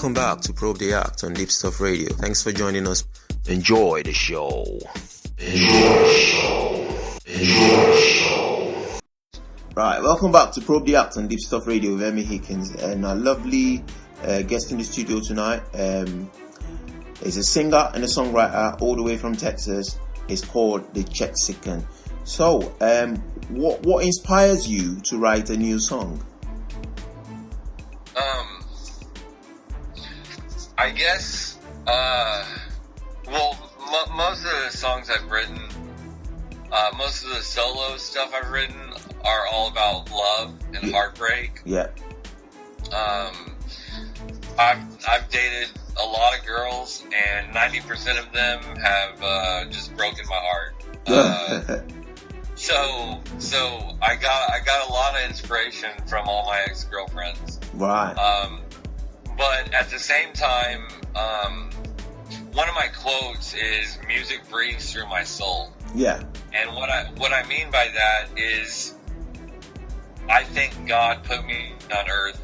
welcome back to Probe the Act on Deepstuff Radio. Thanks for joining us. Enjoy the show. Right, welcome back to Probe the Act on Deepstuff Radio with Emmy Hikins, and our lovely guest in the studio tonight is a singer and a songwriter all the way from Texas. It's called Thee Chexican. So, what inspires you to write a new song? I guess, most of the songs I've written, most of the solo stuff I've written are all about love and heartbreak. Yeah. I've dated a lot of girls, and 90% of them have just broken my heart. So I got a lot of inspiration from all my ex-girlfriends. Right. But at the same time, one of my quotes is "music breathes through my soul." Yeah. And what I mean by that is, I think God put me on earth.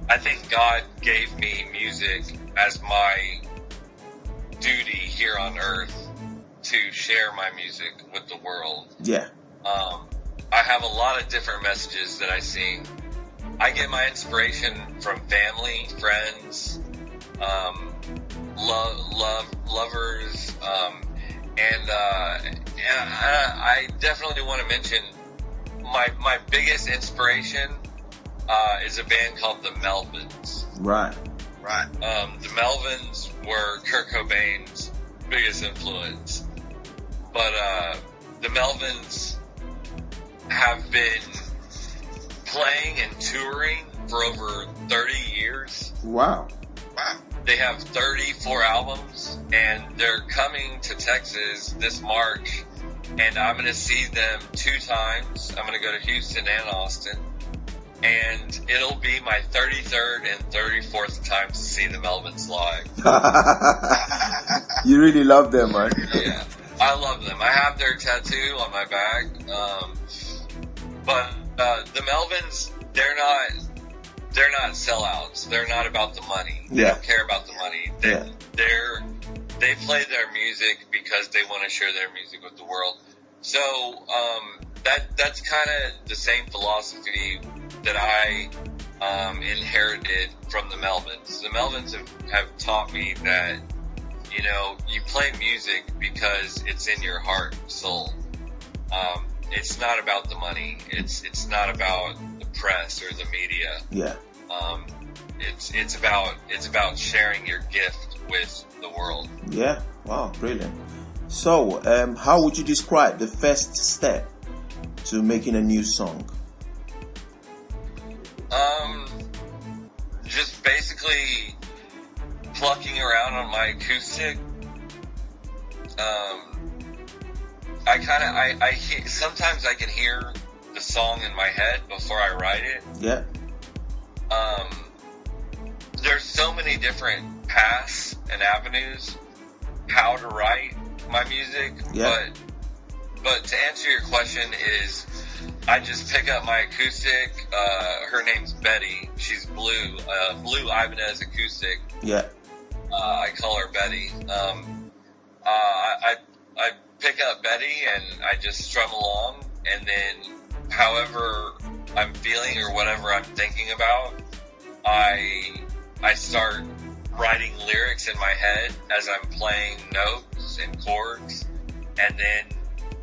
I think God gave me music as my duty here on earth to share my music with the world. Yeah. I have a lot of different messages that I sing. I get my inspiration from family, friends, lovers, and I definitely want to mention my biggest inspiration is a band called the Melvins. Right. The Melvins were Kurt Cobain's biggest influence, but the Melvins have been playing and touring for over 30 years. Wow. They have 34 albums, and they're coming to Texas this March, and I'm going to see them 2 times. I'm going to go to Houston and Austin, and it'll be my 33rd and 34th time to see the Melvins live. You really love them, man. Yeah, I love them. I have their tattoo on my back, but the Melvins, they're not sellouts. They're not about the money. They don't care about the money. They play their music because they want to share their music with the world. So that's kind of the same philosophy that I inherited from the Melvins. The Melvins have taught me that, you play music because it's in your heart and soul. It's not about the money. It's not about the press or the media. Yeah. It's about sharing your gift with the world. Yeah. Wow, brilliant. So, how would you describe the first step to making a new song? Just basically plucking around on my acoustic. Sometimes I can hear the song in my head before I write it. Yeah. There's so many different paths and avenues how to write my music. Yeah. But to answer your question is, I just pick up my acoustic. Her name's Betty. She's Blue. Blue Ibanez acoustic. Yeah. I call her Betty. I pick up Betty and I just strum along, and then however I'm feeling or whatever I'm thinking about, I start writing lyrics in my head as I'm playing notes and chords, and then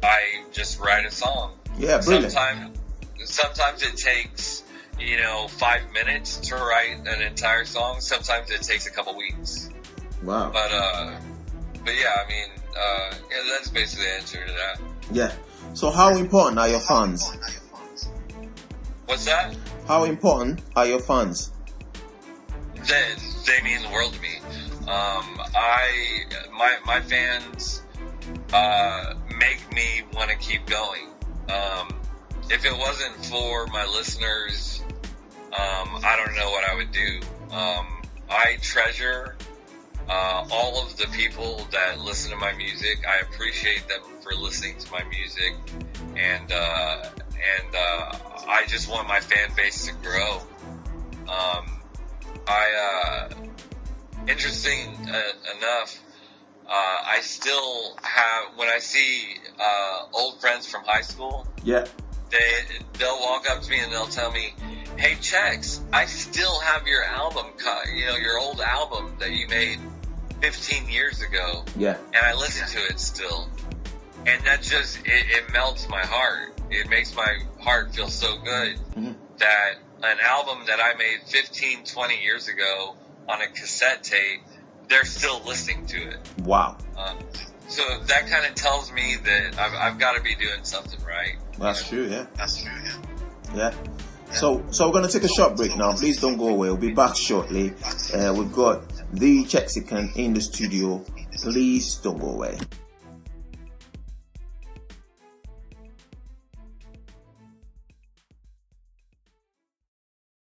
I just write a song. Yeah, brilliant. Sometimes it takes 5 minutes to write an entire song. Sometimes it takes a couple weeks. Wow. But yeah, I mean, that's basically the answer to that. Yeah. So how important are your fans? What's that? How important are your fans? They mean the world to me. My fans make me want to keep going. If it wasn't for my listeners, I don't know what I would do. I treasure all of the people that listen to my music. I appreciate them for listening to my music, and I just want my fan base to grow. Interesting enough, I still have, when I see old friends from high school, yeah, they'll walk up to me and they'll tell me, "Hey, Chex, I still have your album, your old album that you made 15 years ago, yeah, and I listen to it still." And that just, it melts my heart. It makes my heart feel so good that an album that I made 15, 20 years ago on a cassette tape, they're still listening to it. Wow. So that kind of tells me that I've got to be doing something right. That's true, yeah. Yeah. So we're going to take a short break now. Please don't go away. We'll be back shortly. We've got Thee Chexican in the studio. Please don't go away.